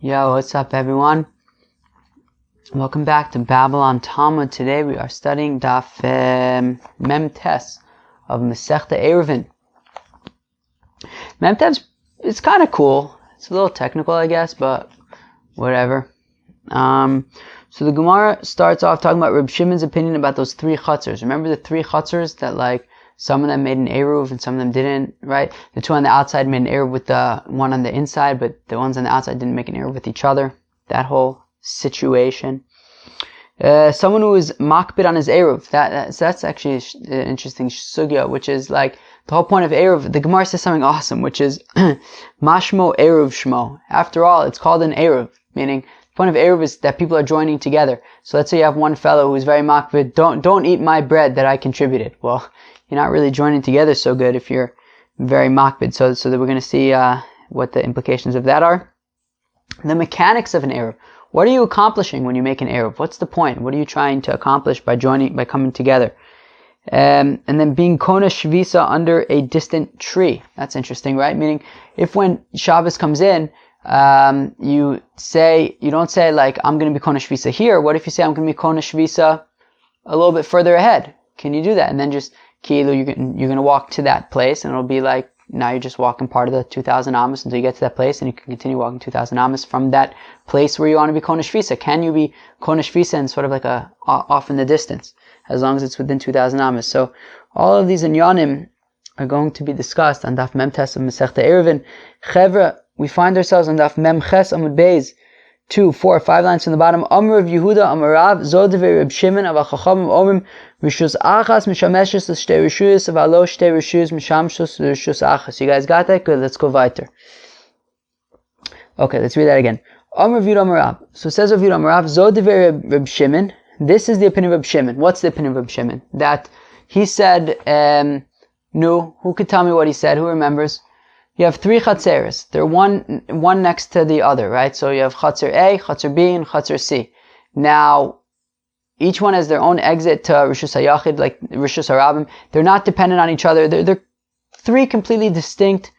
Yo, what's up everyone? Welcome back to Babylon Talmud. Today we are studying Daf Mem Tes of Masechta Ayruvin. Mem Tes is kind of cool. It's a little technical, I guess, but whatever. So the Gemara starts off talking about Reb Shimon's opinion about those three hatzers. Remember the three hatzers that some of them made an ayruv and some of them didn't, right? The two on the outside made an ayruv with the one on the inside, but the ones on the outside didn't make an ayruv with each other. That whole situation. Someone who is makbid on his ayruv, that's actually an interesting sugya, which is like the whole point of ayruv. The Gemara says something awesome, which is mashmo ayruv shmo. After all, it's called an ayruv, meaning the point of ayruv is that people are joining together. So let's say you have one fellow who's very makbid, don't eat my bread that I contributed. Well, you're not really joining together so good if you're very makbid. So that we're going to see what the implications of that are. The mechanics of an ayruv. What are you accomplishing when you make an ayruv? What's the point? What are you trying to accomplish by coming together? And then being kona shvisa under a distant tree. That's interesting, right? Meaning, if when Shabbos comes in, you don't say like, I'm going to be kona shvisa here. What if you say I'm going to be kona shvisa a little bit further ahead? Can you do that? And then just Kilu, you're going to walk to that place, and it'll be like, now you're just walking part of the 2,000 amas until you get to that place, and you can continue walking 2,000 amas from that place where you want to be Kona Shvisa. Can you be Kona Shvisa and sort of like off in the distance, as long as it's within 2,000 amas? So all of these inyanim are going to be discussed on Daf Mem Tes of Masechta Ayruvin. Chevra, we find ourselves on Daf Mem Ches Amud Beis, 2, 4, 5 lines from the bottom. Amr of Yehuda, Amarav, Zodivei Reb Shimon, Ava Chachamim Omrim, Rishus Achas, Mishameshes, L'shtei Rishuyos, Avalo Shtei Rishuyos, Mishamshus, Rishus Achas. You guys got that? Good, let's go weiter. Okay, let's read that again. Amr of Yehuda, Amarav. So it says of Yehuda, Amarav, Zodivei Reb Shimon. This is the opinion of Reb Shimon. What's the opinion of Reb Shimon? That he said, who could tell me what he said? Who remembers? You have three hatzers. They're one next to the other, right? So you have chatzer A, chatzer B, and chatzer C. Now, each one has their own exit to Rishus HaYachid, like Rishus HaRabim. They're not dependent on each other. They're three completely distinct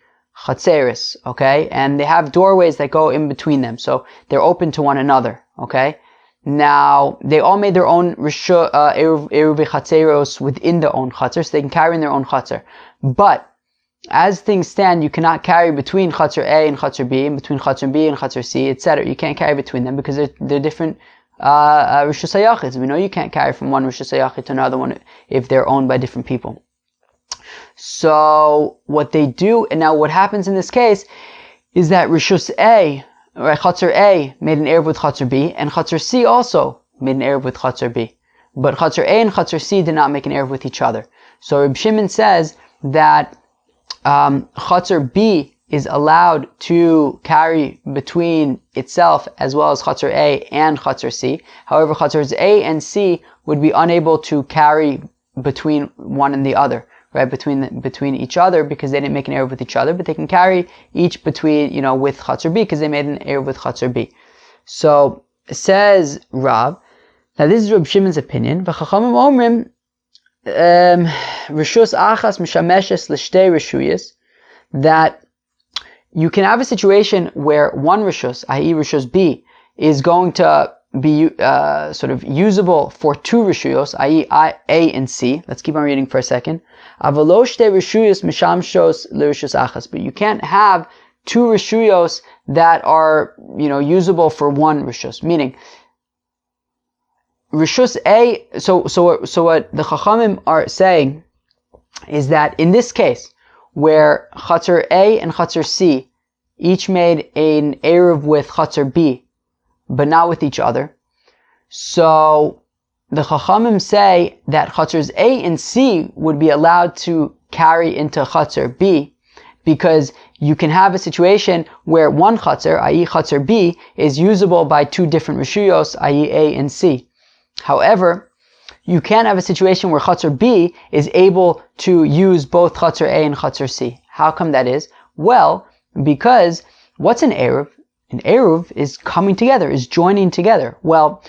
chatzeres, okay? And they have doorways that go in between them. So they're open to one another, okay? Now, they all made their own Ayruvei chatzeros within their own chatzer, so they can carry in their own chatzer. But as things stand, you cannot carry between Chatzer A and Chatzer B, and between Chatzer B and Chatzer C, etc. You can't carry between them because they're different Rishus HaYachids. We know you can't carry from one Rishus HaYachid to another one if they're owned by different people. So what they do, and now what happens in this case, is that Rishus A, or Chatzer A, made an ayruv with Chatzer B, and Chatzer C also made an ayruv with Chatzer B. But Chatzer A and Chatzer C did not make an ayruv with each other. So Reb Shimon says that Chatzer B is allowed to carry between itself as well as Chatzer A and Chatzer C. However, Chatzers A and C would be unable to carry between one and the other, right? Between each other because they didn't make an ayruv with each other, but they can carry each between, with Chatzer B because they made an ayruv with Chatzer B. So, says Rav, now this is Reb Shimon's opinion, V'chachamim omrim, Rishus Achas Mishameshes L'shtei Rishuyos, that you can have a situation where one Rishus, i.e. Rishus B, is going to be sort of usable for two Rishuyos, i.e. A and C. Let's keep on reading for a second. Avalo Shtei Rishuyos Mishamshos L'Rishus Achas. But you can't have two Rishuyos that are, usable for one Rishus. Meaning, Rishus A, so what the Chachamim are saying is that in this case, where Chatzer A and Chatzer C each made an ayruv with Chatzer B, but not with each other, so the Chachamim say that Chatzers A and C would be allowed to carry into Chatzer B, because you can have a situation where one Chatzer, i.e. Chatzer B, is usable by two different Rishuyos, i.e. A and C. However, you can't have a situation where Chatzer B is able to use both Chatzer A and Chatzer C. How come that is? Well, because what's an ayruv? An ayruv is coming together, is joining together. Well,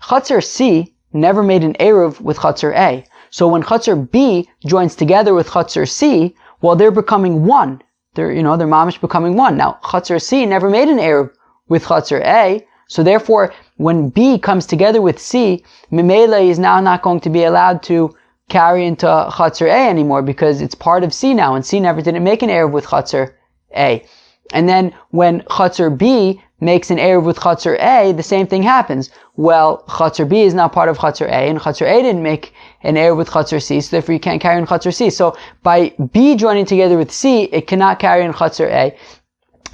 Chatzer C never made an ayruv with Chatzer A. So when Chatzer B joins together with Chatzer C, well, they're becoming one. They're mamish becoming one. Now, Chatzer C never made an ayruv with Chatzer A. So therefore, when B comes together with C, Mimela is now not going to be allowed to carry into Chatzer A anymore because it's part of C now, and C never didn't make an ayruv with Chatzer A. And then when Chatzer B makes an ayruv with Chatzer A, the same thing happens. Well, Chatzer B is now part of Chatzer A, and Chatzer A didn't make an ayruv with Chatzer C, so therefore you can't carry in Chatzer C. So by B joining together with C, it cannot carry in Chatzer A.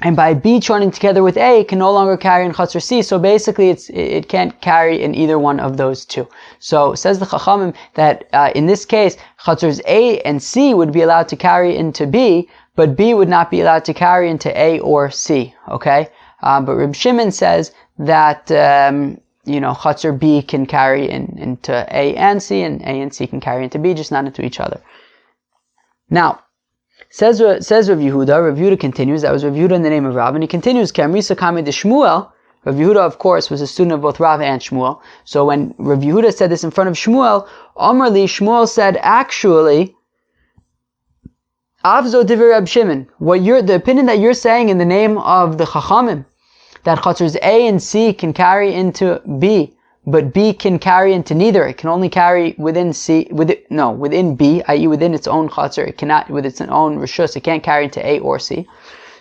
And by B joining together with A, it can no longer carry in Chatzer C. So basically, it can't carry in either one of those two. So says the Chachamim that in this case, Chatzers A and C would be allowed to carry into B, but B would not be allowed to carry into A or C. Okay, but Reb Shimon says that Chatzer B can carry into A and C, and A and C can carry into B, just not into each other. Now, Says Rav Yehuda. Rav Yehuda continues. That was Rav Yehuda in the name of Rav, and he continues. Kamrisa Kame de Shmuel. Rav Yehuda, of course, was a student of both Rav and Shmuel. So when Rav Yehuda said this in front of Shmuel, Amrli, Shmuel said, actually, Avzo Divrei Reb Shimon. The opinion that you're saying in the name of the Chachamim, that Chatzers A and C can carry into B, but B can carry into neither. It can only carry within B, i.e. within its own Chatzer. It cannot, with its own Rishus, it can't carry into A or C.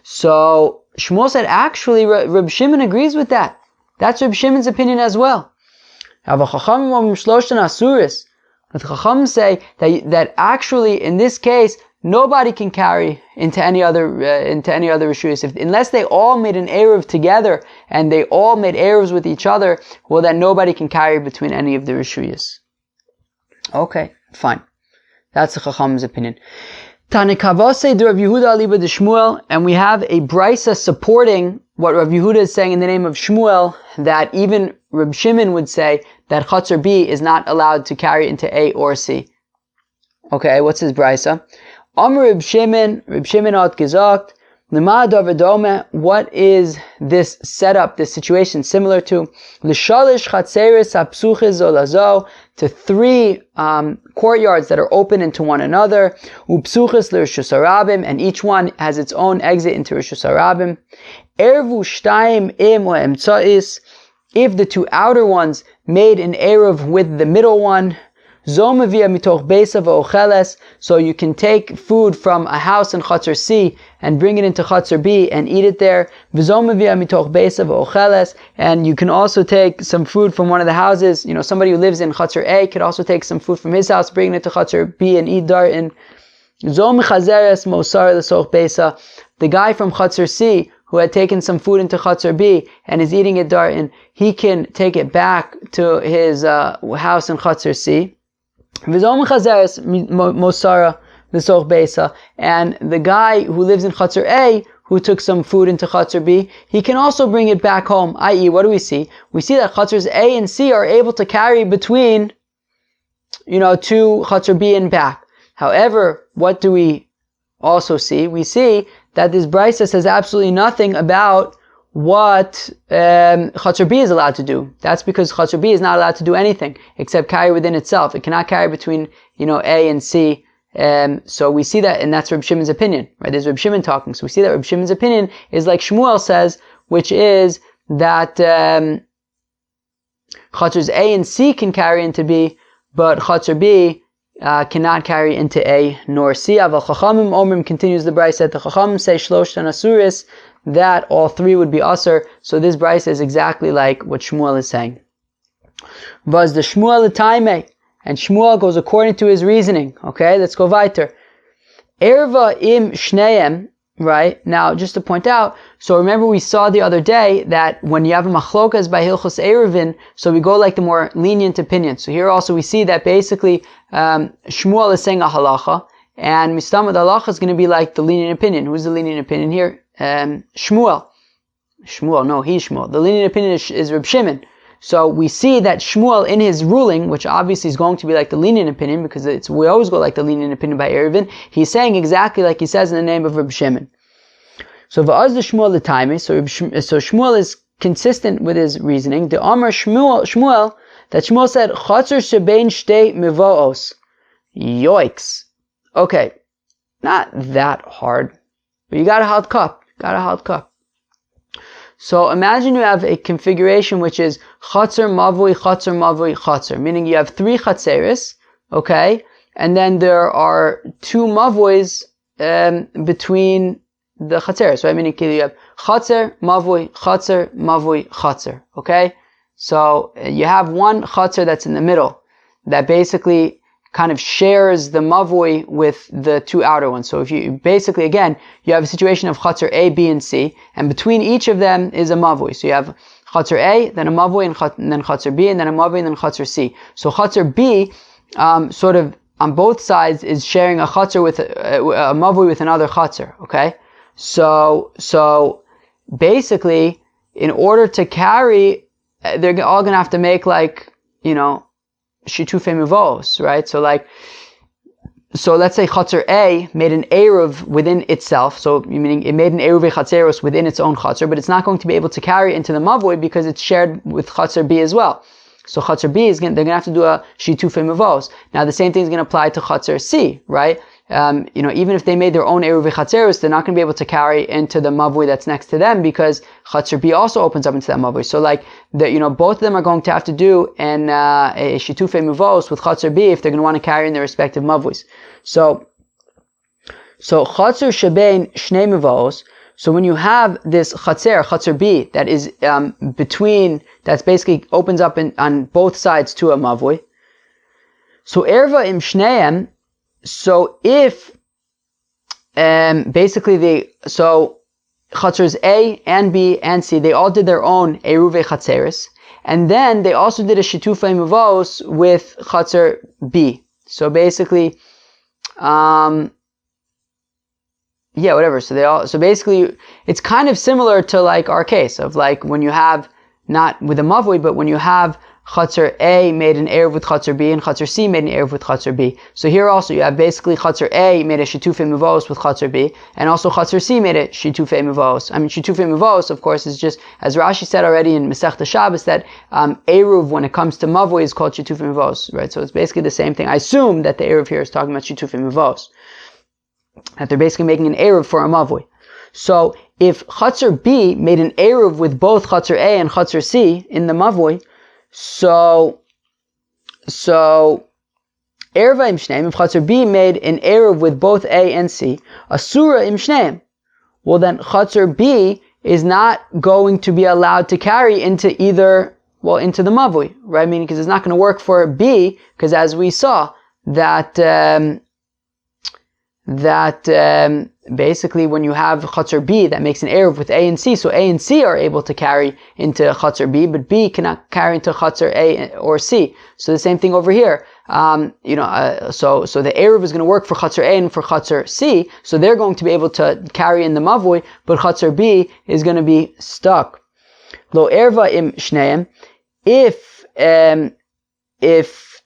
So, Shmuel said, actually, Reb Shimon agrees with that. That's Reb Shimon's opinion as well. The Chachamim say that actually, in this case, nobody can carry into any other rishuyos unless they all made an ayruv together and they all made ayruvs with each other. Well, then nobody can carry between any of the rishuyos. Okay, fine. That's the Chacham's opinion. Tanikavase de Rav Yehuda aliba de Shmuel, and we have a brisa supporting what Rav Yehuda is saying in the name of Shmuel, that even Reb Shimon would say that Chatzer B is not allowed to carry into A or C. Okay, what's his brisa? Amr Reb Shimon hat gesagt, Lema davar dome, what is this setup, this situation similar to? L'shalish chatzeres hapsuches olazo, to three courtyards that are open into one another, upsuches l'rishus harabim, and each one has its own exit into rishus harabim. Ervu shtayim im o emtzais, if the two outer ones made an eruv with the middle one, so you can take food from a house in Chatzer C and bring it into Chatzer B and eat it there. And you can also take some food from one of the houses. Somebody who lives in Chatzer A could also take some food from his house, bring it to Chatzer B and eat there. The guy from Chatzer C who had taken some food into Chatzer B and is eating it there, he can take it back to his house in Chatzer C. And the guy who lives in Chatzer A, who took some food into Chatzer B, he can also bring it back home. I.e., what do we see? We see that Chatzers A and C are able to carry between, to Chatzer B and back. However, what do we also see? We see that this brisa says absolutely nothing about what Chatzer B is allowed to do. That's because Chatzer B is not allowed to do anything except carry within itself. It cannot carry between, A and C. So we see that, and that's Reb Shimon's opinion, right? There's Reb Shimon talking. So we see that Reb Shimon's opinion is like Shmuel says, which is that Chatzers A and C can carry into B, but Chatzer B cannot carry into A nor C. Aval Chachamim Omrim, continues the brayse, that the Chachamim say Shlosh Tanasuris, that all three would be asur. So this brayse is exactly like what Shmuel is saying. Vaz the Shmuel Taime, and Shmuel goes according to his reasoning. Okay, let's go weiter. Erva im shneim. Right, now just to point out, so remember we saw the other day that when you have a machlokas by Hilchos Ayruvin, so we go like the more lenient opinion. So here also we see that basically Shmuel is saying a halacha, and Mistama the halacha is going to be like the lenient opinion. Who's the lenient opinion here? Shmuel. The lenient opinion is Reb Shimon. So we see that Shmuel in his ruling, which obviously is going to be like the lenient opinion, because we always go like the lenient opinion by Ayruvin, he's saying exactly like he says in the name of Reb Shimon. So va'az the Shmuel the time, so Shmuel is consistent with his reasoning. The Amar Shmuel, that Shmuel said, Chatzer shebein shtei mevoos. Yoicks. Okay, not that hard, but you got a hot cup. So imagine you have a configuration which is chatzer, mavui, chatzer, mavui, chatzer, meaning you have 3 chatzeres, okay, and then there are 2 mavuis between the chatzeres, right? Meaning you have chatzer, mavui, chatzer, okay? So you have one chatzer that's in the middle that basically kind of shares the mavui with the 2 outer ones. So if you basically, again, you have a situation of chatzer A, B, and C, and between each of them is a mavui. So you have chatzer A, then a mavui, and then chatzer B, and then a mavui, and then chatzer C. So chatzer B, sort of on both sides, is sharing a chatzer with a mavui with another chatzer. Okay, so basically, in order to carry, they're all gonna have to make shitufei mevos, right? So let's say chatzer A made an ayruv within itself, so meaning it made an ayruv chatzeros within its own chatzer, but it's not going to be able to carry into the mavui because it's shared with chatzer B as well. So chatzer B they're going to have to do a shitufei mevos. Now the same thing is going to apply to chatzer C, right? Even if they made their own ayruv chatzeros, they're not going to be able to carry into the mavui that's next to them because chatzer B also opens up into that mavui. So both of them are going to have to do a shitufei mevos with chatzer B if they're going to want to carry in their respective mavuis. So chatzer shebein shnei mevos. So when you have this chatzer B, that is between, that's basically opens up on both sides to a mavui. So erva im shneim. So if so chatzers A and B and C, they all did their own ayruv chatzeres, and then they also did a shitufei mevos with chatzer B. So basically, So basically, it's kind of similar to our case of when you have, not with a mavui, but when you have chatzer A made an ayruv with chatzer B and chatzer C made an ayruv with chatzer B. So here also you have basically chatzer A made a shitufei mevos with chatzer B, and also chatzer C made a shitufei mevos. Shitufei mevos, of course, is just, as Rashi said already in Masechta Shabbos, that ayruv, when it comes to mavui, is called shitufei mevos, right? So it's basically the same thing. I assume that the ayruv here is talking about shitufei mevos, that they're basically making an ayruv for a mavui. So if chatzer B made an ayruv with both chatzer A and chatzer C in the mavui, so erva im shneim, if chatzer B made an ayruv with both A and C, asura im shneim, well then chatzer B is not going to be allowed to carry into into the mavui, right? Meaning, because it's not going to work for B, because as we saw, that basically when you have chatzer B that makes an ayruv with A and C, so A and C are able to carry into chatzer B, but B cannot carry into chatzer A or C. So the same thing over here. So the ayruv is going to work for chatzer A and for chatzer C, so they're going to be able to carry in the mavui, but chatzer B is going to be stuck. Lo erva im shneim, if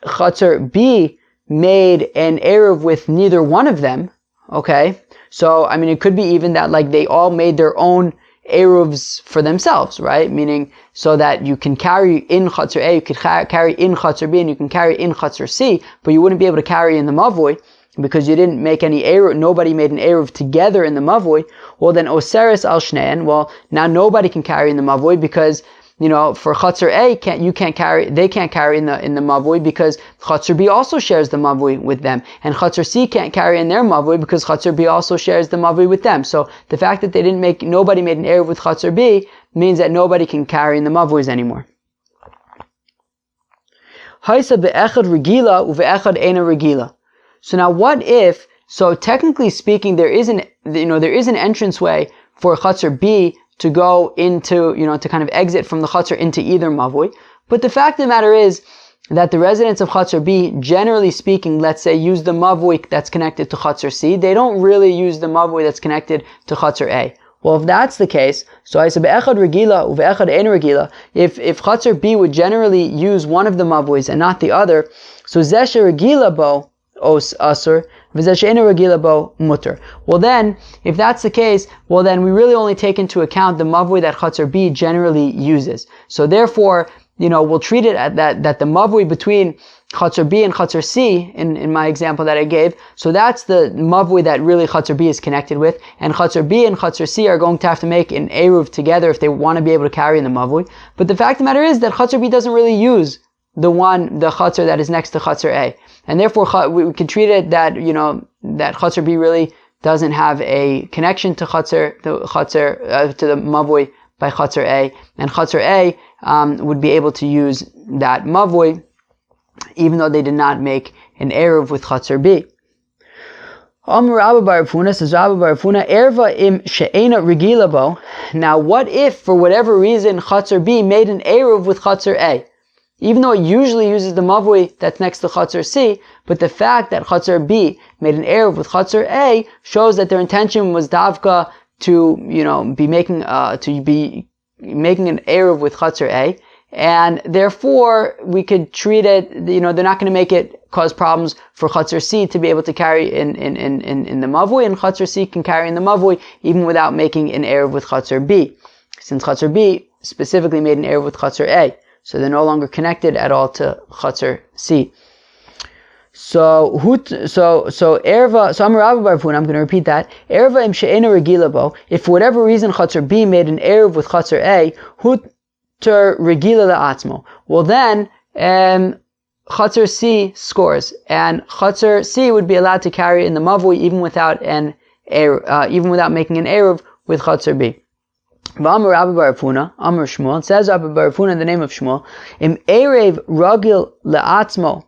chatzer B made an ayruv with neither one of them, okay, so it could be even that they all made their own ayruvs for themselves, right? Meaning, so that you can carry in chatzer A, you could carry in chatzer B, and you can carry in chatzer C, but you wouldn't be able to carry in the mavui because you didn't make any ayruv, nobody made an ayruv together in the mavui. Well then, oseres al shnein, well now nobody can carry in the mavui because for chatzer A, they can't carry in the mavui because chatzer B also shares the mavui with them, and chatzer C can't carry in their mavui because chatzer B also shares the mavui with them. So the fact that nobody made an ayruv with chatzer B means that nobody can carry in the mavuis anymore. Haisa be'echad regila uve'echad eina regila. So now what if? So technically speaking, there is an entranceway for chatzer B to go into, to kind of exit from the chatzar into either mavui. But the fact of the matter is that the residents of chatzar B, generally speaking, let's say, use the mavui that's connected to chatzar C. They don't really use the mavui that's connected to chatzar A. Well, if that's the case, so I said be'echad regila uve'echad ein regila. If chatzar B would generally use one of the mavuis and not the other, so zeshe regila bo os asur, v'zeshe ein regila bo mutter. Well then, if that's the case, we really only take into account the mavui that chatzar B generally uses. So therefore, we'll treat it at that the mavui between Chatzer B and Chatzer C in my example that I gave. So that's the mavui that really Chatzer B is connected with, and Chatzer B and Chatzer C are going to have to make an ayruv together if they want to be able to carry in the mavui. But the fact of the matter is that Chatzer B doesn't really use the Chatzer that is next to Chatzer A, and therefore we can treat it that that Chatzer B really doesn't have a connection to the mavui by Chatzer A, and Chatzer A would be able to use that mavui even though they did not make an ayruv with Chatzer B. Amar Rabba bar Rafuna, says Rabba bar Rafuna, erva im she'ena regila bo. Now what if for whatever reason Chatzer B made an ayruv with Chatzer A? Even though it usually uses the mavui that's next to Chatzer C, but the fact that Chatzer B made an ayruv with Chatzer A shows that their intention was davka to be making an ayruv with Chatzer A, and therefore we could treat it. They're not going to make it cause problems for Chatzer C to be able to carry in the mavui, and Chatzer C can carry in the mavui even without making an ayruv with Chatzer B, since Chatzer B specifically made an ayruv with Chatzer A. So they're no longer connected at all to Chatzer C. So erva. So Amar Rabba bar Rafuna, I'm going to repeat that. Erva im she'ena regila bo. If for whatever reason Chatzer B made an ayruv with Chatzer A, huter regila la'atzmo. Well then, Chatzer C scores, and Chatzer C would be allowed to carry in the mavui even without making an ayruv with Chatzer B. V'amar Rabba bar Rafuna, Amar Shmuel, it says Rabba bar Rafuna in the name of Shmuel, im erev ragil le'atzmo,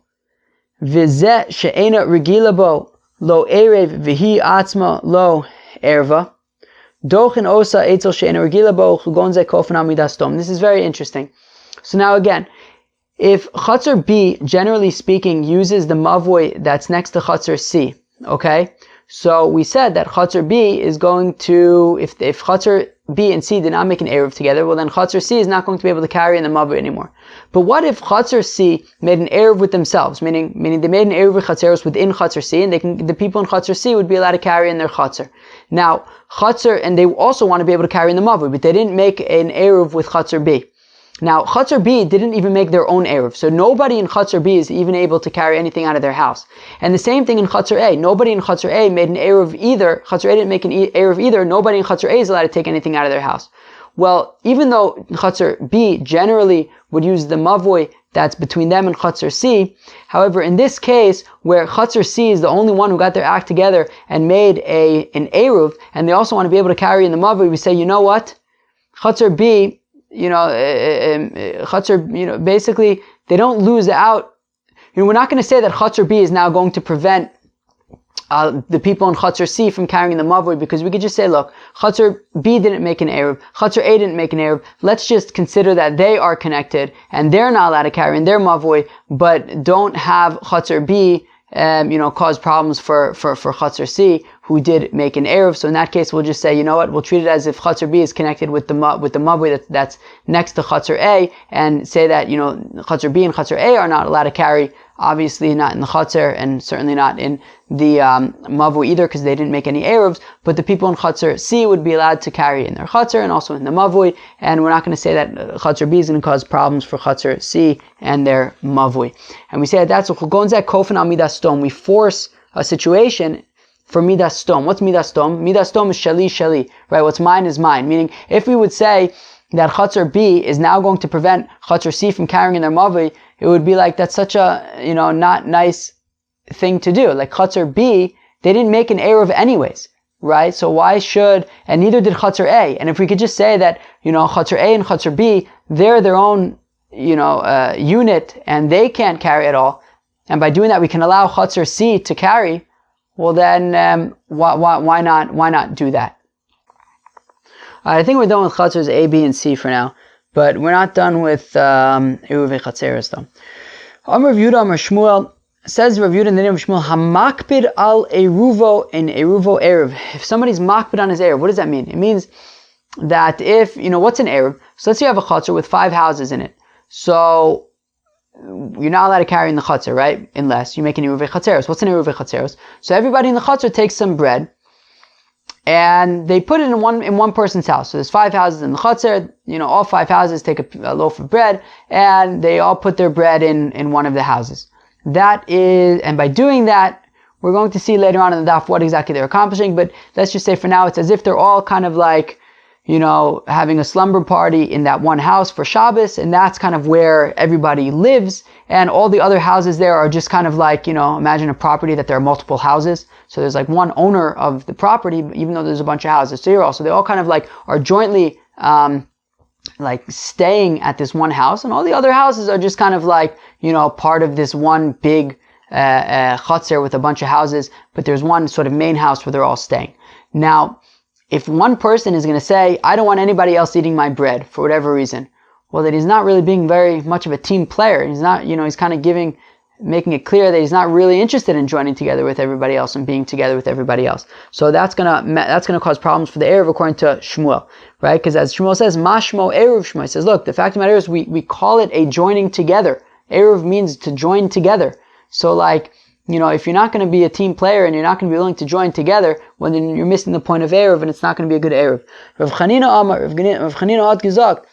v'zeh she'ena regila bo, lo erev v'hi atzma lo erva, dochin osa etzel she'ena regila bo, chugon zeh kofen amidas tom. This is very interesting. So now again, if Chatzer B, generally speaking, uses the mavui that's next to Chatzer C, okay? So we said that Chatzer B is going to, if Chatzer B and C did not make an ayruv together, well then Chatzer C is not going to be able to carry in the mavui anymore. But what if Chatzer C made an ayruv with themselves, meaning they made an ayruv with Chatzeros within Chatzer C, and the people in Chatzer C would be allowed to carry in their Chatzer. Now, Chatzer, and they also want to be able to carry in the mavui, but they didn't make an ayruv with Chatzer B. Now, Chatzer B didn't even make their own ayruv, so nobody in Chatzer B is even able to carry anything out of their house. And the same thing in Chatzer A. Nobody in Chatzer A made an ayruv either. Chatzer A didn't make an ayruv either. Nobody in Chatzer A is allowed to take anything out of their house. Well, even though Chatzer B generally would use the mavui that's between them and Chatzer C, however, in this case, where Chatzer C is the only one who got their act together and made an ayruv, and they also want to be able to carry in the mavui, we say, you know what? Chatzer B, Chatzer, basically, they don't lose out. We're not going to say that Chatzer B is now going to prevent the people in Chatzer C from carrying the mavui, because we could just say, look, Chatzer B didn't make an ayruv, Chatzer A didn't make an ayruv, let's just consider that they are connected, and they're not allowed to carry in their mavui, but don't have Chatzer B cause problems for Chatzer C, who did make an ayruv. So in that case, we'll just say, you know what, we'll treat it as if Chatzer B is connected with the mavui that's next to Chatzer A, and say that, Chatzer B and Chatzer A are not allowed to carry, obviously not in the Chatzer, and certainly not in the mavui either, because they didn't make any ayrovs, but the people in Chatzer C would be allowed to carry in their Chatzer and also in the mavui, and we're not going to say that Chatzer B is going to cause problems for Chatzer C and their mavui. And we say that that's Chugonzeh Kofen al Midas Stom. We force a situation for Midas Stom. What's Midas Stom? Midas Stom is Shali Shali, right? What's mine is mine. Meaning, if we would say that Chatzer B is now going to prevent Chatzer C from carrying in their mavui, it would be like, that's such a, not nice thing to do. Like Chatzer B, they didn't make an ayruv anyways, right? So why should, and neither did Chatzer A. And if we could just say that, Chatzer A and Chatzer B, they're their own, unit, and they can't carry at all, and by doing that we can allow Chatzer C to carry, well then, why not do that? I think we're done with Chatzers A, B, and C for now, but we're not done with Ayruvin Chatzeros though. Amar Rav Yehuda Amar Shmuel, says Rav Yehuda in the name of Shmuel, Hamakpid al Ayruvo in Ayruvo Erev. If somebody's makpid on his Erev, what does that mean? It means that if, what's an Erev? So let's say you have a Chatzer with 5 houses in it. So you're not allowed to carry in the Chatzer, right? Unless you make an Ayruvin Chatzeros. What's an Ayruvin Chatzeros? So everybody in the Chatzer takes some bread, and they put it in one person's house. So there's 5 houses in the chatzer. All 5 houses take a loaf of bread, and they all put their bread in one of the houses. And by doing that, we're going to see later on in the daf what exactly they're accomplishing. But let's just say for now, it's as if they're all kind of like, having a slumber party in that one house for Shabbos, and that's kind of where everybody lives, and all the other houses there are just kind of like, imagine a property that there are multiple houses. So there's like one owner of the property, even though there's a bunch of houses. So they all kind of like are jointly, like staying at this one house, and all the other houses are just kind of like, part of this one big, chatzer with a bunch of houses, but there's one sort of main house where they're all staying. Now, if one person is going to say, I don't want anybody else eating my bread for whatever reason, well, then he's not really being very much of a team player. He's not, he's kind of making it clear that he's not really interested in joining together with everybody else and being together with everybody else. So that's gonna cause problems for the ayruv according to Shmuel, right? Because as Shmuel says, mashmo ayruv Shmuel. He says, look, the fact of the matter is we call it a joining together. Ayruv means to join together. So like, if you're not going to be a team player and you're not going to be willing to join together, well, then you're missing the point of ayruv, and it's not going to be a good ayruv. Rav Chanina had gesagt,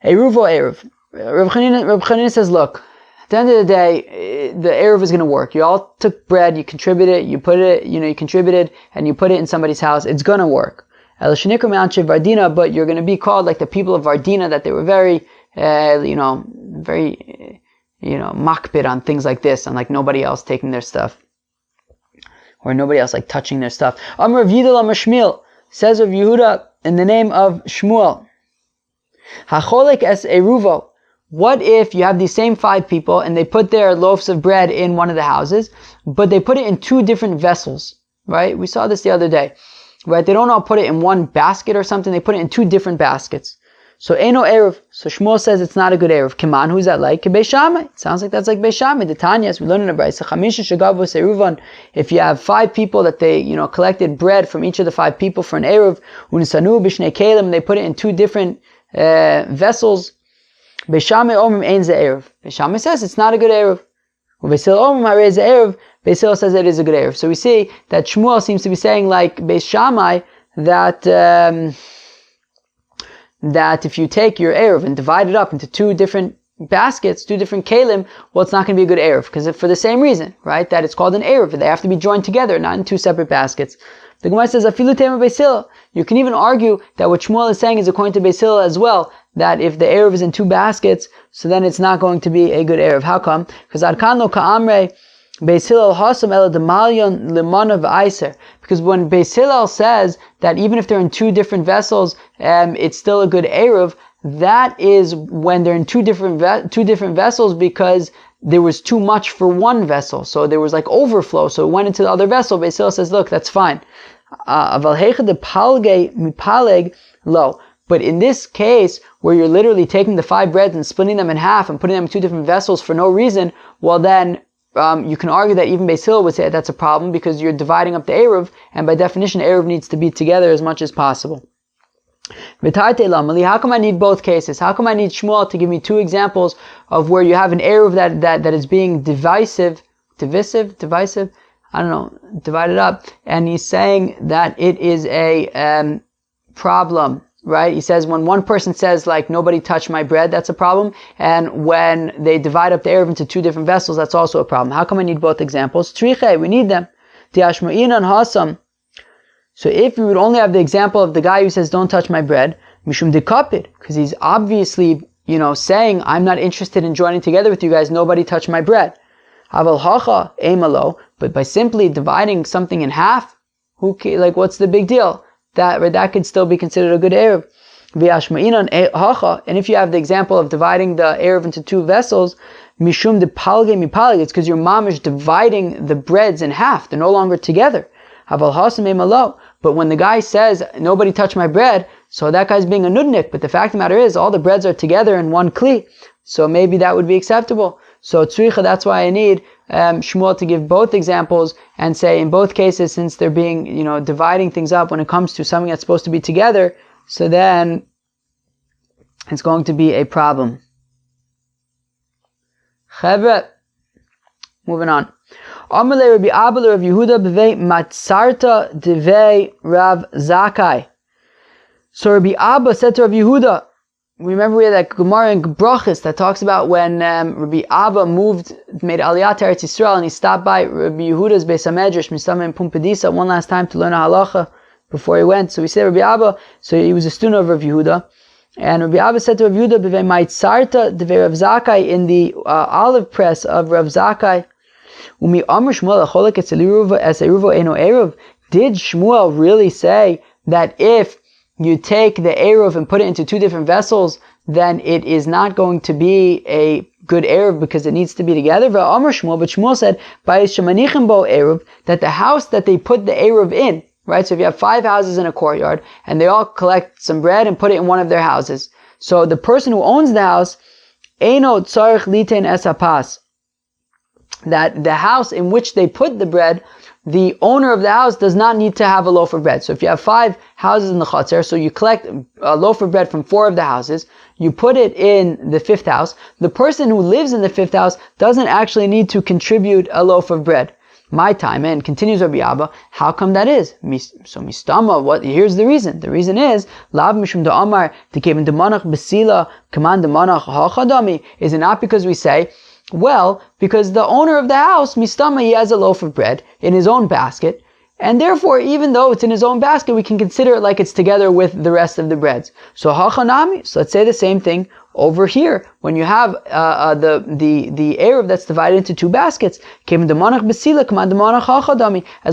ayruv or ayruv. Rav Chanina says, look, at the end of the day, the ayruv is going to work. You all took bread, you contributed, you contributed, and you put it in somebody's house. It's going to work. But you're going to be called like the people of Vardina, that they were very, very, makpid on things like this, and like nobody else taking their stuff, or nobody else like touching their stuff. Amr Rav Yidel Amr Shmuel, says Rav Yehuda in the name of Shmuel, Hacholek es eruvo. What if you have these same 5 people and they put their loaves of bread in one of the houses, but they put it in 2 different vessels, right? We saw this the other day, right? They don't all put it in one basket or something, they put it in 2 different baskets. So Eino Ayruv. So Shmuel says it's not a good Ayruv. Kiman, who's that like? Beis Shammai. It sounds like that's like Beis Shammai. The Tanya, as we learn in the Brayso, Chamisha Shagavos Ayruvan. If you have 5 people that they, collected bread from each of the 5 people for an Ayruv, Unisanu Bishnei Kalim, they put it in 2 different vessels. Beis Shammai Omrim Ein Ze Ayruv. Beis Shammai says it's not a good Ayruv. Beis Hillel Omrim Harei Ze Ayruv. Beis Hillel says it is a good Ayruv. So we see that Shmuel seems to be saying like Beis Shammai that if you take your ayruv and divide it up into 2 different baskets, 2 different kalim, well, it's not going to be a good ayruv, because for the same reason, right, that it's called an ayruv. They have to be joined together, not in 2 separate baskets. The Gemara says, Afilu Tema Beis Hillel. You can even argue that what Shmuel is saying is according to Beis Hillel as well, that if the ayruv is in 2 baskets, so then it's not going to be a good ayruv. How come? Because Adkan lo ka'amre Beis Hillel hasam ela demalyon limana v'aiser. Because when Beis Hillel says that even if they're in 2 different vessels, it's still a good ayruv, that is when they're in 2 different vessels, because there was too much for one vessel. So there was like overflow, so it went into the other vessel. Beis Hillel says, look, that's fine. Aval heicha de palge mipaleg lo. But in this case, where you're literally taking the 5 breads and splitting them in half and putting them in 2 different vessels for no reason, well then, you can argue that even Beis Hillel would say that's a problem, because you're dividing up the ayruv, and by definition, ayruv needs to be together as much as possible. How come I need both cases? How come I need Shmuel to give me 2 examples of where you have an ayruv that is being divisive, I don't know, divided up, and he's saying that it is a problem, right? He says when one person says like, nobody touched my bread, that's a problem. And when they divide up the ayruv into 2 different vessels, that's also a problem. How come I need both examples? Triche, we need them. Tiashma'inan hasam. So if we would only have the example of the guy who says, don't touch my bread, mishum dekapid, because he's obviously, saying, I'm not interested in joining together with you guys, nobody touch my bread. Aval hacha emalo, but by simply dividing something in half, what's the big deal? That could still be considered a good ayruv. And if you have the example of dividing the ayruv into 2 vessels, mishum de palge mipalig, it's because your mom is dividing the breads in half. They're no longer together. But when the guy says, nobody touch my bread, so that guy's being a nudnik. But the fact of the matter is, all the breads are together in one kli. So maybe that would be acceptable. So tzricha, that's why I need Shmuel to give both examples and say in both cases, since they're being, dividing things up when it comes to something that's supposed to be together, so then it's going to be a problem. Chevre, Moving on. Amalei Rabbi Abba Rav Yehuda b'vei matzarta devei Rav Zakai. So Rabbi Abba said to Rav Yehuda, remember we had that Gemara in Brachos that talks about when Rabbi Abba made Aliyah to Eretz Yisrael, and he stopped by Rabbi Yehuda's Beis HaMedrash, Misama in Pumbedisa, one last time to learn a halacha before he went. So we said Rabbi Abba, so he was a student of Rav Yehuda, and Rabbi Abba said to Rav Yehuda, b'vei matzarta devei Rav Zakai, in the olive press of Rav Zakai. Did Shmuel really say that if you take the ayruv and put it into two different vessels, then it is not going to be a good ayruv because it needs to be together? But Shmuel said, that the house that they put the ayruv in, right? So if you have 5 houses in a courtyard, and they all collect some bread and put it in one of their houses. So the person who owns the house, eino tzarich litein es hapas, that the house in which they put the bread, the owner of the house does not need to have a loaf of bread. So if you have 5 houses in the chatzer, so you collect a loaf of bread from 4 of the houses, you put it in the 5th house, the person who lives in the 5th house doesn't actually need to contribute a loaf of bread. My time, and continues Rabbi Abba, how come that is? So mistama, here's the reason. The reason is, lav mishum da'amar, tekevin demanach besila, kaman demanach hachadami. Is it not because we say, well, because the owner of the house, mistama, he has a loaf of bread in his own basket, and therefore, even though it's in his own basket, we can consider it like it's together with the rest of the breads. So hachanami, so let's say the same thing over here. When you have the ayruv that's divided into 2 baskets, as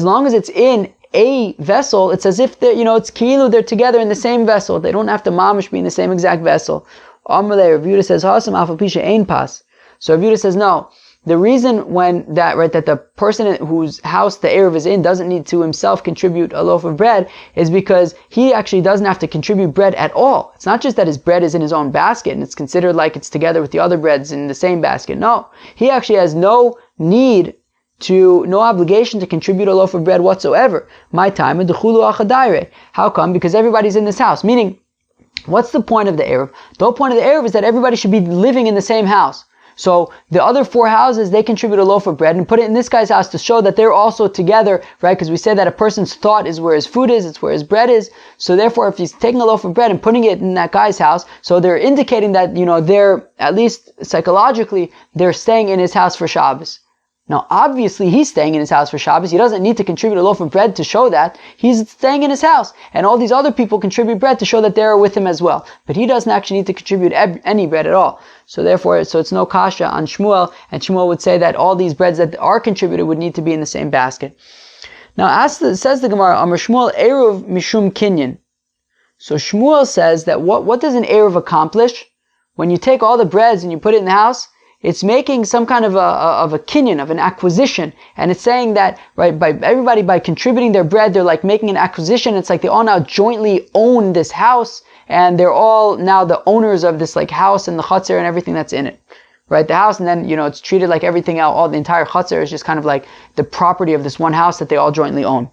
long as it's in a vessel, it's as if they're, it's kilu, they're together in the same vessel. They don't have to mamish be in the same exact vessel. Amalei, Rav Yehuda says, hasam alfa pisha ein pas. So Rav Yehuda says, no. The reason that the person whose house the ayruv is in doesn't need to himself contribute a loaf of bread is because he actually doesn't have to contribute bread at all. It's not just that his bread is in his own basket and it's considered like it's together with the other breads in the same basket. No. He actually has no obligation to contribute a loaf of bread whatsoever. My time, how come? Because everybody's in this house. Meaning, what's the point of the ayruv? The whole point of the ayruv is that everybody should be living in the same house. So the other 4 houses, they contribute a loaf of bread and put it in this guy's house to show that they're also together, right? Because we said that a person's thought is where his food is, it's where his bread is. So therefore, if he's taking a loaf of bread and putting it in that guy's house, so they're indicating that, they're, at least psychologically, they're staying in his house for Shabbos. Now, obviously, he's staying in his house for Shabbos. He doesn't need to contribute a loaf of bread to show that. He's staying in his house. And all these other people contribute bread to show that they're with him as well. But he doesn't actually need to contribute any bread at all. So therefore, it's no kasha on Shmuel. And Shmuel would say that all these breads that are contributed would need to be in the same basket. Now, says the Gemara, Amar Shmuel, ayruv mishum kinyan. So Shmuel says that what does an ayruv accomplish? When you take all the breads and you put it in the house, it's making some kind of a kinyan, of an acquisition. And it's saying that, right, by contributing their bread, they're like making an acquisition. It's like they all now jointly own this house, and they're all now the owners of this like house and the chatzer and everything that's in it. Right, the house, and then, it's treated like everything else. All the entire chatzer is just kind of like the property of this one house that they all jointly own.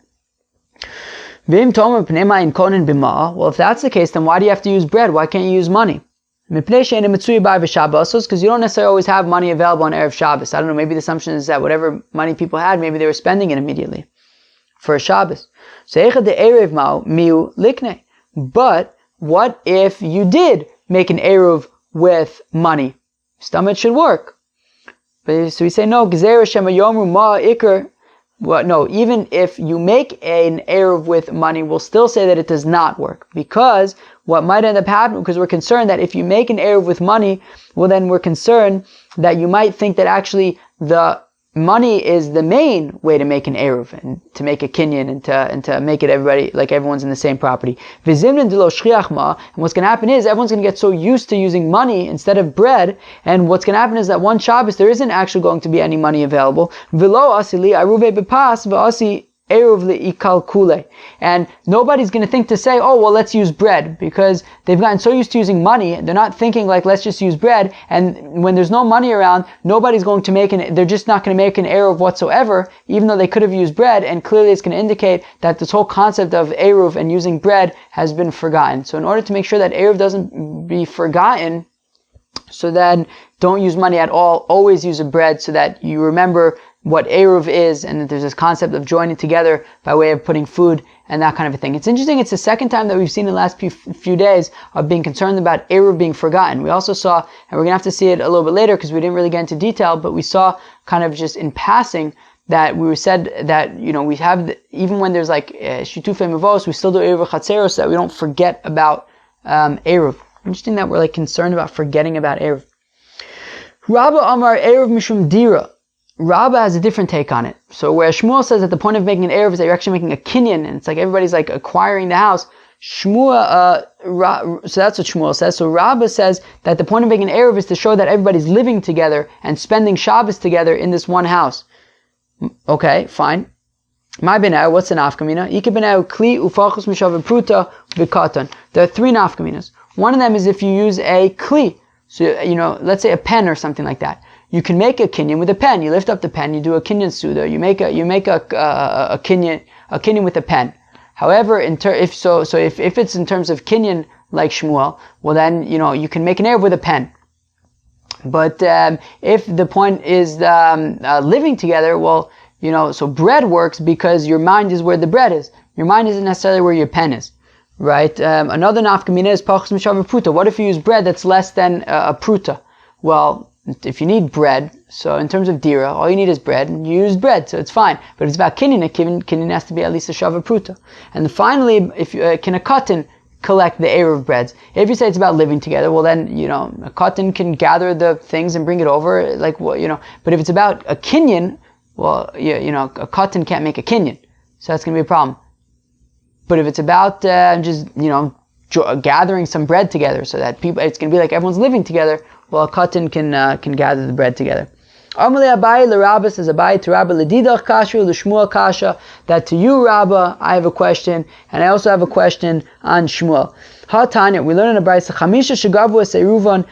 Well, if that's the case, then why do you have to use bread? Why can't you use money? Because you don't necessarily always have money available on Erev Shabbos. I don't know, maybe the assumption is that whatever money people had, maybe they were spending it immediately for a Shabbos. But what if you did make an ayruv with money? Stomach should work. But so we say no, no, even if you make an ayruv with money, we'll still say that it does not work. Because what might end up happening, because we're concerned that if you make an ayruv with money, well then we're concerned that you might think that actually the money is the main way to make an ayruv, and to make a kinyan, and to make it everybody, like everyone's in the same property. And what's going to happen is everyone's going to get so used to using money instead of bread, and what's going to happen is that one Shabbos there isn't actually going to be any money available. And nobody's going to think to say, oh, well, let's use bread, because they've gotten so used to using money, they're not thinking like, let's just use bread, and when there's no money around, nobody's going to they're just not going to make an ayruv whatsoever, even though they could have used bread, and clearly it's going to indicate that this whole concept of ayruv and using bread has been forgotten. So in order to make sure that ayruv doesn't be forgotten, so then don't use money at all, always use a bread, so that you remember what ayruv is, and that there's this concept of joining together by way of putting food and that kind of a thing. It's interesting, it's the second time that we've seen in the last few days of being concerned about ayruv being forgotten. We also saw, and we're going to have to see it a little bit later because we didn't really get into detail, but we saw kind of just in passing that we said that, we have, even when there's like shitufei mavos, we still do ayruv chatzeros, so that we don't forget about ayruv. Interesting that we're like concerned about forgetting about ayruv. Rabba Amar ayruv mishum dira. Rabba has a different take on it. So where Shmuel says that the point of making an ayruv is that you're actually making a kinyan, and it's like everybody's like acquiring the house. So that's what Shmuel says. So Rabba says that the point of making an ayruv is to show that everybody's living together and spending Shabbos together in this one house. Okay, fine. My benau, what's an nafkamina? Ike benau kli ufachus mishav pruta v'katan. There are three nafkaminas. One of them is if you use a kli. So, let's say a pen or something like that. You can make a kinyan with a pen. You lift up the pen, you do a kinyan suda, you make a kinyan with a pen. However, if it's in terms of kinyan like Shmuel, well then, you can make an ayruv with a pen. But, if the point is, living together, well, so bread works because your mind is where the bread is. Your mind isn't necessarily where your pen is. Right? Another nafkamina is pachus mishav pruta. What if you use bread that's less than a pruta? Well, if you need bread, so in terms of dira, all you need is bread, and you use bread, so it's fine. But if it's about kinyan has to be at least a shava pruta. And then finally, if can a cotton collect the ayruv breads? If you say it's about living together, well then, a cotton can gather the things and bring it over, but if it's about a kinyan, well, a cotton can't make a kinyan. So that's going to be a problem. But if it's about gathering some bread together, so that it's going to be like everyone's living together, well, a cotton can gather the bread together. Amalei Abai l'Rabba says Abai to Rabba l'didach kasha l'Shmuel kasha, that to you Rabba I have a question, and I also have a question on Shmuel. Hatanya, we learn in the Brayso chamisha shegavu es Ayruvin.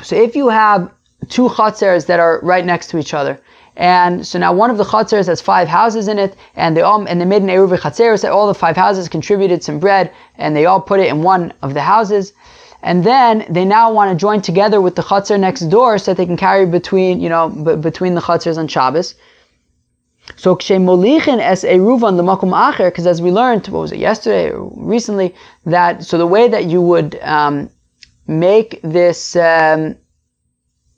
So if you have two hatzers that are right next to each other, and so now one of the hatzers has 5 houses in it, and they made an ayruv chatzeros that all the 5 houses contributed some bread, and they all put it in one of the houses, and then they now want to join together with the chatzer next door so that they can carry between the chatzers on Shabbos. So kshe molichin es ayruvan l'makom acher, because as we learned, what was it, yesterday or recently, that so the way that you would make this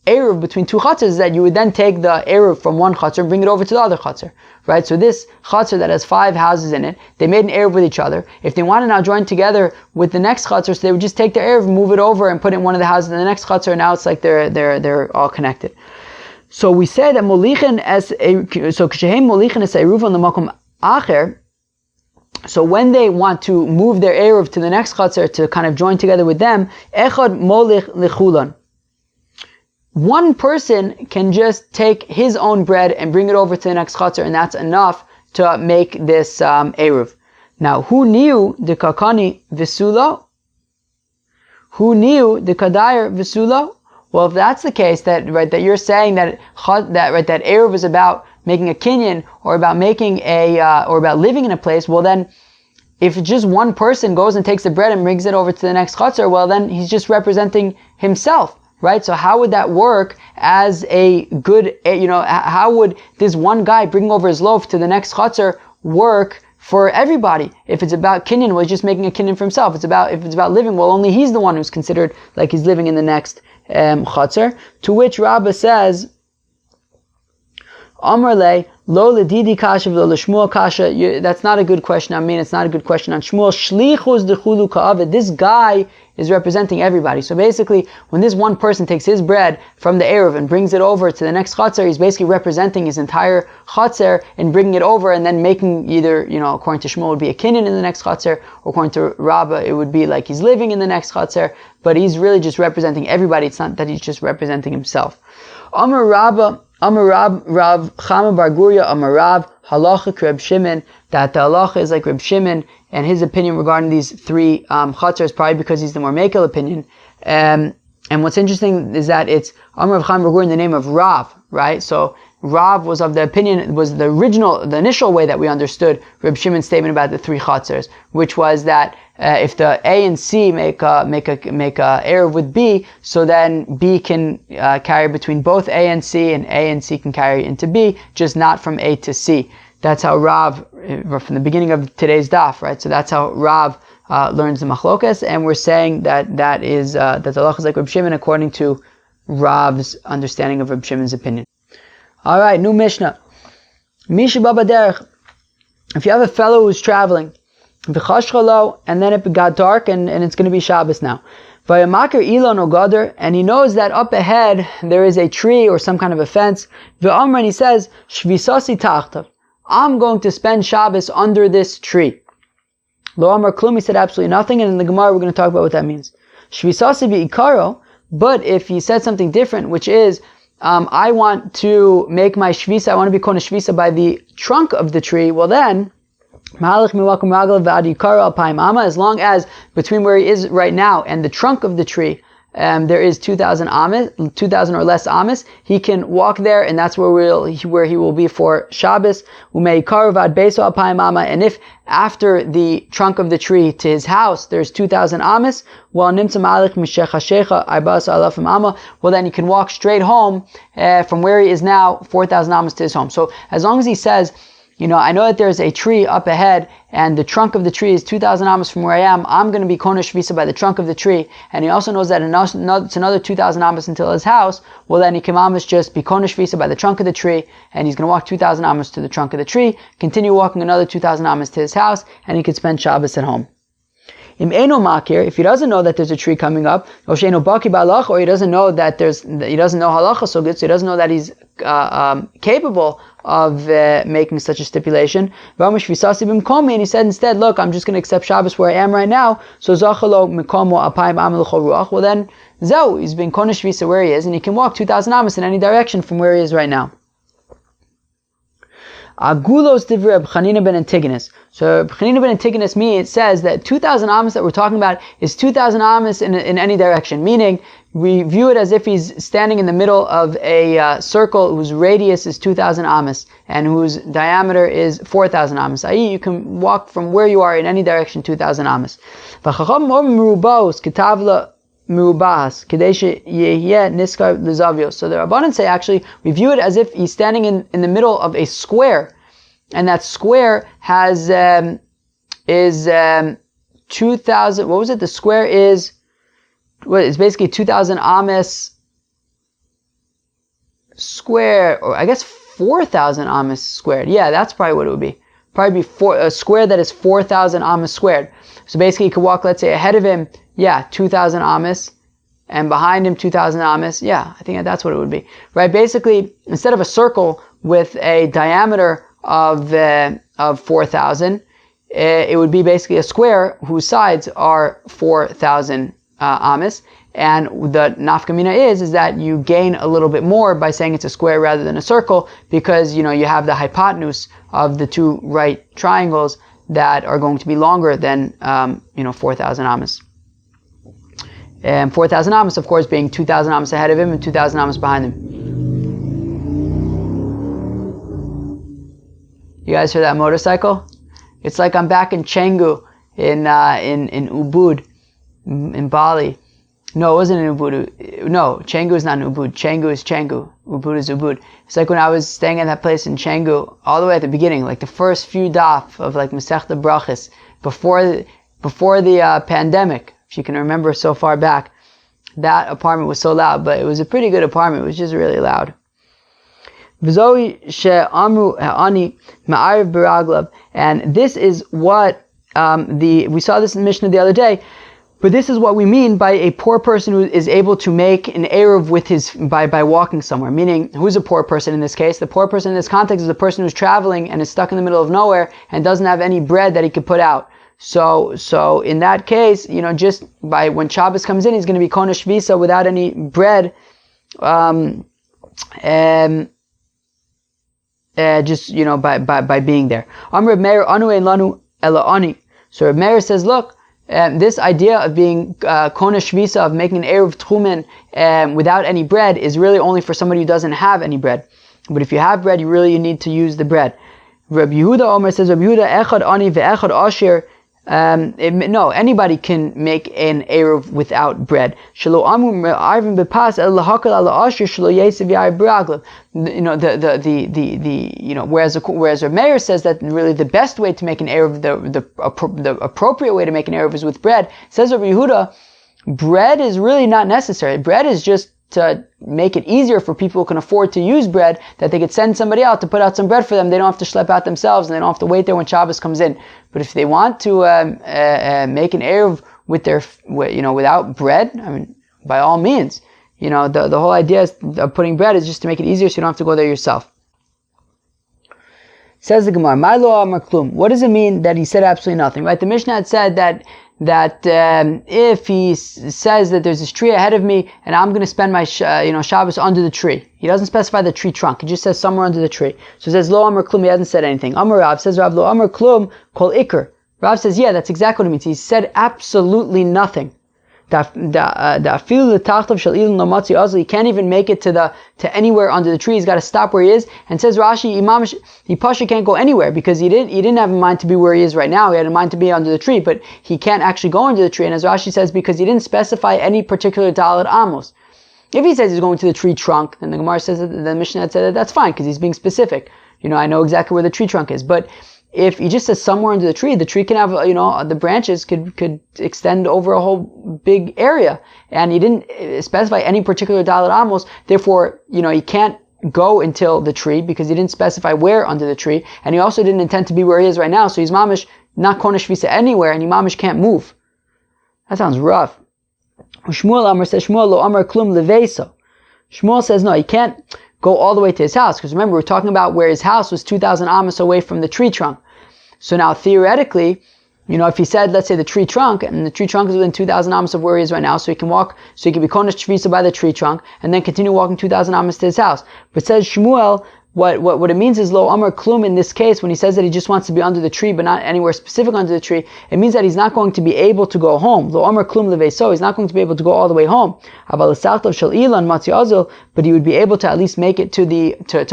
ayruv between two chatzers is that you would then take the ayruv from one chatzer and bring it over to the other chatzer, right? So this chatzer that has 5 houses in it, they made an ayruv with each other. If they want to now join together with the next chatzer, so they would just take their ayruv, move it over, and put it in one of the houses in the next chatzer. And now it's like they're all connected. So we say that molichin as kshehem molichin es ayruv on the makom acher. So when they want to move their ayruv to the next chatzer to kind of join together with them, echad molich lechulan. One person can just take his own bread and bring it over to the next chatzar, and that's enough to make this ayruv. Now, who knew the kakani v'sulo? Who knew the kadayr v'sulo? Well, if that's the case, that you're saying that ayruv is about making a kinyan or about making or about living in a place, well then, if just one person goes and takes the bread and brings it over to the next chatzar, well then he's just representing himself. Right? So how would that work as a good, how would this one guy bringing over his loaf to the next chatzar work for everybody? If it's about kinyan, well, he's just making a kinyan for himself. If it's about living, well, only he's the one who's considered like he's living in the next chatzar. To which Rabbah says, Amarle, lo ledidi kasha v'lo l'shmuel kasha. That's not a good question on me, and it's not a good question on Shmuel. Shlichus dechulu ka'avid. This guy is representing everybody. So basically, when this one person takes his bread from the ayruv and brings it over to the next chatzar, he's basically representing his entire chatzar and bringing it over and then making either, according to Shmuel, it would be a kinyan in the next chatzar, or according to Rabbah, it would be like he's living in the next chatzar, but he's really just representing everybody. It's not that he's just representing himself. Amar Rabbah, Amar Rav Chama Bar Guria, Amar Rav Halacha Reb Shimon, that the halacha is like Reb Shimon, and his opinion regarding these 3 chatzars, probably because he's the more makel opinion. And what's interesting is that it's Amar Rav Chama Bar Guria in the name of Rav, right? So Rav was of the opinion, was the initial way that we understood Reb Shimon's statement about the 3 chatzers, which was that if the A and C make a ayruv with B, so then B can carry between both A and C can carry into B, just not from A to C. That's how Rav, from the beginning of today's daf, right? So that's how Rav learns the machlokas, and we're saying that that the halach is like Reb Shimon according to Rav's understanding of Reb Shimon's opinion. All right, new Mishnah. Misha Baba Derech. If you have a fellow who's traveling, and then it got dark and it's going to be Shabbos now. And he knows that up ahead there is a tree or some kind of a fence. And he says, Shvisasi tachtav. I'm going to spend Shabbos under this tree. Lo Amar Klum, he said absolutely nothing, and in the Gemara we're going to talk about what that means. Shvisasi bi'ikaro, but if he said something different, which is, I want to make my shvisa, I want to be kona shvisa by the trunk of the tree, well then, as long as between where he is right now and the trunk of the tree, there is 2,000 or less amas, he can walk there, and that's where he will be for Shabbos. And if after the trunk of the tree to his house there's 2,000 amas, well then he can walk straight home from where he is now, 4,000 amas to his home. So as long as he says, I know that there's a tree up ahead, and the trunk of the tree is 2,000 amas from where I am. I'm going to be kona shvisa by the trunk of the tree, and he also knows that it's another 2,000 amas until his house. Well, then he can amas just be kona shvisa by the trunk of the tree, and he's going to walk 2,000 amas to the trunk of the tree, continue walking another 2,000 amas to his house, and he could spend Shabbos at home. If he doesn't know that there's a tree coming up, or he doesn't know that he doesn't know halacha so good, so he doesn't know that he's capable of making such a stipulation. And he said instead, look, I'm just going to accept Shabbos where I am right now. So well then, he's been kona shvisa where he is, and he can walk 2,000 amas in any direction from where he is right now. Agulos divrei Reb Chanina ben Antigonus. So Reb Chanina ben Antigonus says that 2,000 amas that we're talking about is 2,000 amas in any direction, meaning we view it as if he's standing in the middle of a circle whose radius is 2,000 amas and whose diameter is 4,000 amas. I.e., you can walk from where you are in any direction 2,000 amas. So the Rabbanan say actually we view it as if he's standing in the middle of a square, and that square has is 2,000. What was it? The square is it's basically 2,000 amas square, or I guess 4,000 amas squared. Yeah, that's probably what it would be. Probably be a square that is 4,000 amas squared. So basically, he could walk, let's say, ahead of him, 2,000 amas, and behind him 2,000 amas. Yeah, I think that's what it would be. Right? Basically, instead of a circle with a diameter of 4,000, it would be basically a square whose sides are 4,000 amas. And the nafkamina is that you gain a little bit more by saying it's a square rather than a circle, because you have the hypotenuse of the two right triangles that are going to be longer than 4,000 amas. And 4,000 amas, of course, being 2,000 amas ahead of him and 2,000 amas behind him. You guys hear that motorcycle? It's like I'm back in Canggu in Ubud in Bali. No, it wasn't in Ubud. No, Canggu is not in Ubud. Canggu is Canggu. Ubud is Ubud. It's like when I was staying at that place in Canggu, all the way at the beginning, like the first few daf of like Masechta Brachos, before the pandemic, if you can remember so far back. That apartment was so loud, but it was a pretty good apartment. It was just really loud. And this is what we saw this in the Mishnah the other day. But this is what we mean by a poor person who is able to make an ayruv with by walking somewhere. Meaning, who's a poor person in this case? The poor person in this context is the person who's traveling and is stuck in the middle of nowhere and doesn't have any bread that he could put out. So in that case, just by when Shabbos comes in, he's going to be kona shvisa without any bread, by being there. Amr Meir anu ein lanu ela ani. So Reb Meir says, look, this idea of being kona shvisa, of making an ayruv tchumen without any bread, is really only for somebody who doesn't have any bread. But if you have bread, you need to use the bread. Rabbi Yehuda Omer says, Rabbi Yehuda, echad ani ve'echad asher. No, anybody can make an ayruv without bread. Ayruvin bepas el lahakal ala asher shelo yesiv yair braglav. Whereas our mayor says that really the best way to make an ayruv, the appropriate way to make an ayruv is with bread. Says Rabbi Yehuda, bread is really not necessary. Bread is just to make it easier for people who can afford to use bread, that they could send somebody out to put out some bread for them. They don't have to schlep out themselves, and they don't have to wait there when Shabbos comes in. But if they want to make an ayruv with their, without bread, I mean, by all means, the whole idea of putting bread is just to make it easier, so you don't have to go there yourself. Says the Gemara, "My lo amar klum." What does it mean that he said absolutely nothing? Right? The Mishnah had said that if he says that there's this tree ahead of me and I'm going to spend my Shabbos under the tree, he doesn't specify the tree trunk. He just says somewhere under the tree. So he says lo amar klum. He hasn't said anything. Amar Rav says Rav lo amar klum kol ikr. Rav says yeah, that's exactly what it means. He said absolutely nothing. He can't even make it to anywhere under the tree. He's got to stop where he is. And says Rashi, he pasha can't go anywhere because he didn't have in mind to be where he is right now. He had in mind to be under the tree, but he can't actually go under the tree. And as Rashi says, because he didn't specify any particular dalet amos. If he says he's going to the tree trunk, then the Gemara says that the Mishnah had said that that's fine because he's being specific. I know exactly where the tree trunk is, but if he just says somewhere under the tree can have, the branches could extend over a whole big area. And he didn't specify any particular dalet amos. Therefore, he can't go until the tree because he didn't specify where under the tree. And he also didn't intend to be where he is right now. So he's mamish not konesh visa anywhere, and he mamish can't move. That sounds rough. Shmuel Amar says, Shmuel lo amar klum leveso. Shmuel says, no, he can't go all the way to his house. Because remember, we're talking about where his house was 2,000 amos away from the tree trunk. So now, theoretically, if he said, let's say the tree trunk, and the tree trunk is within 2,000 amos of where he is right now, so he can walk, so he can be konesh shvisa by the tree trunk, and then continue walking 2,000 amos to his house. But says Shmuel, what it means is lo amar klum in this case, when he says that he just wants to be under the tree, but not anywhere specific under the tree, it means that he's not going to be able to go home. Lo amar klum leveso, he's not going to be able to go all the way home. But he would be able to at least make it to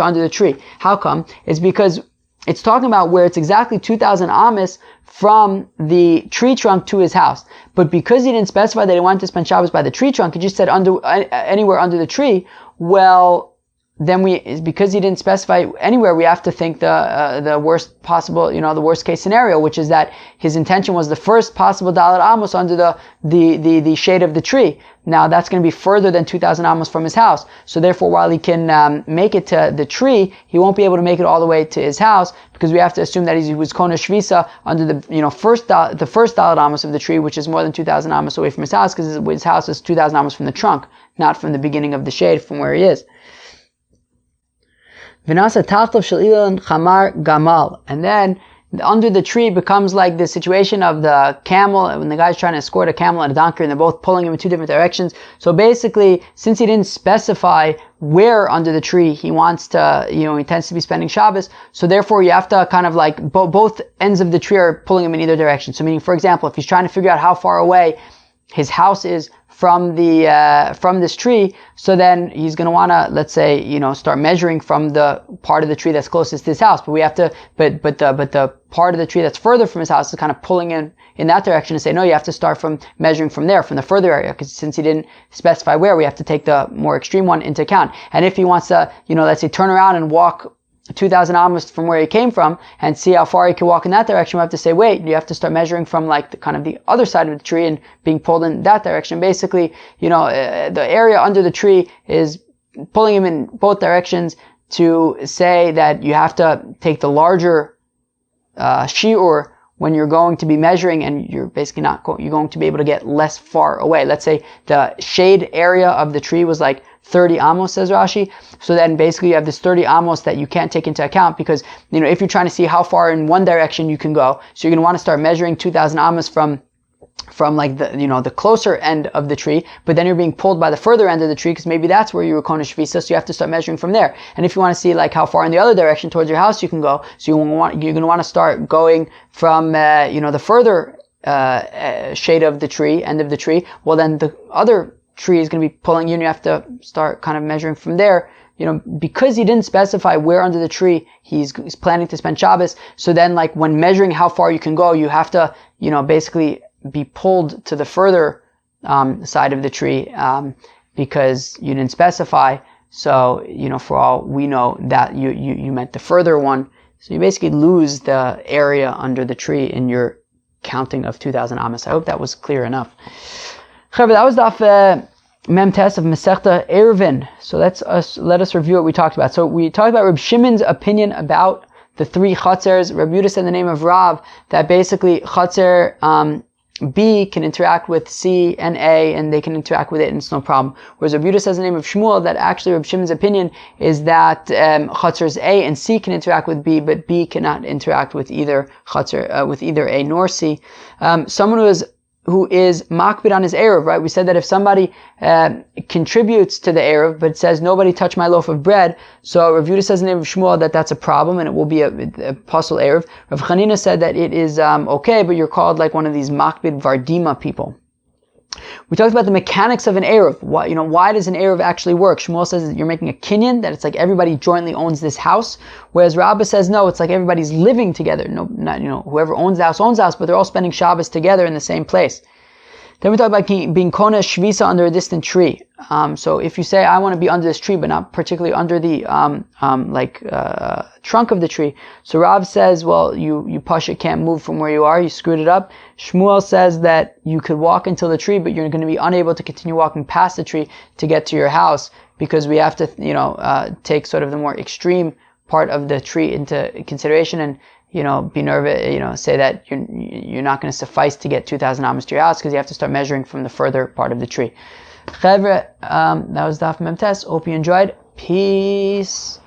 under the tree. How come? It's because it's talking about where it's exactly 2,000 amos from the tree trunk to his house. But because he didn't specify that he wanted to spend Shabbos by the tree trunk, he just said anywhere under the tree, well, then because he didn't specify anywhere, we have to think the worst possible, the worst case scenario, which is that his intention was the first possible dalet amos under the shade of the tree. Now that's going to be further than 2,000 amos from his house. So therefore, while he can make it to the tree, he won't be able to make it all the way to his house because we have to assume that he was konesh shvisa under the first dalet amos of the tree, which is more than 2,000 amos away from his house, because his house is 2,000 amos from the trunk, not from the beginning of the shade, from where he is. Vinasa tachtav shel ilan chamar gamal, and then under the tree becomes like the situation of the camel when the guy's trying to escort a camel and a donkey, and they're both pulling him in two different directions. So basically, since he didn't specify where under the tree he wants to, he intends to be spending Shabbos, so therefore you have to kind of like both ends of the tree are pulling him in either direction. So meaning, for example, if he's trying to figure out how far away his house is from this tree, so then he's going to want to, let's say, start measuring from the part of the tree that's closest to his house. But we have to, but the part of the tree that's further from his house is kind of pulling in that direction, and say, no, you have to start from measuring from there, from the further area, because since he didn't specify where, we have to take the more extreme one into account. And if he wants to, let's say, turn around and walk 2,000 amos from where he came from and see how far he can walk in that direction, we have to say, wait, you have to start measuring from like the other side of the tree and being pulled in that direction. Basically, the area under the tree is pulling him in both directions to say that you have to take the larger shiur when you're going to be measuring, and you're basically you're going to be able to get less far away. Let's say the shade area of the tree was like 30 amos, says Rashi. So then basically you have this 30 amos that you can't take into account because, if you're trying to see how far in one direction you can go, so you're going to want to start measuring 2,000 amos from like the closer end of the tree, but then you're being pulled by the further end of the tree because maybe that's where you were konesh shvisa, so you have to start measuring from there. And if you want to see like how far in the other direction towards your house you can go, so you're going to want to start going from the further shade of the tree, end of the tree. Well, then the other tree is going to be pulling you, and you have to start kind of measuring from there because he didn't specify where under the tree he's planning to spend Shabbos, so then like when measuring how far you can go, you have to, basically be pulled to the further side of the tree because you didn't specify. So, for all we know that you meant the further one. So you basically lose the area under the tree in your counting of 2,000 amas. I hope that was clear enough. That was the Mem Tes of Masechta Ayruvin. So let us review what we talked about. So we talked about Reb Shimon's opinion about the three chatzers. Reb Yehuda said in the name of Rav that basically chatzer B can interact with C and A, and they can interact with it, and it's no problem. Whereas Reb Yehuda says in the name of Shmuel that actually Reb Shimon's opinion is that chatzers A and C can interact with B, but B cannot interact with either chatzer, with either A nor C. Someone who is makbid on his ayruv, right? We said that if somebody contributes to the ayruv, but says, nobody touch my loaf of bread, so Rav Yehuda says in the name of Shmuel that that's a problem, and it will be a pasul ayruv. Rav Chanina said that it is okay, but you're called like one of these makbid vardima people. We talked about the mechanics of an ayruv. Why does an ayruv actually work? Shmuel says that you're making a kinyan, that it's like everybody jointly owns this house, whereas Rabbah says no, it's like everybody's living together. No, not whoever owns the house, but they're all spending Shabbos together in the same place. Then we talk about being kona shvisa under a distant tree. So if you say I want to be under this tree, but not particularly under the trunk of the tree, so Rav says, well, you pasha can't move from where you are. You screwed it up. Shmuel says that you could walk until the tree, but you're going to be unable to continue walking past the tree to get to your house because we have to take sort of the more extreme part of the tree into consideration and be nervous, say that you're not going to suffice to get 2,000 amas to your house because you have to start measuring from the further part of the tree. Chevre, that was Daf Mem Tes. Hope you enjoyed. Peace.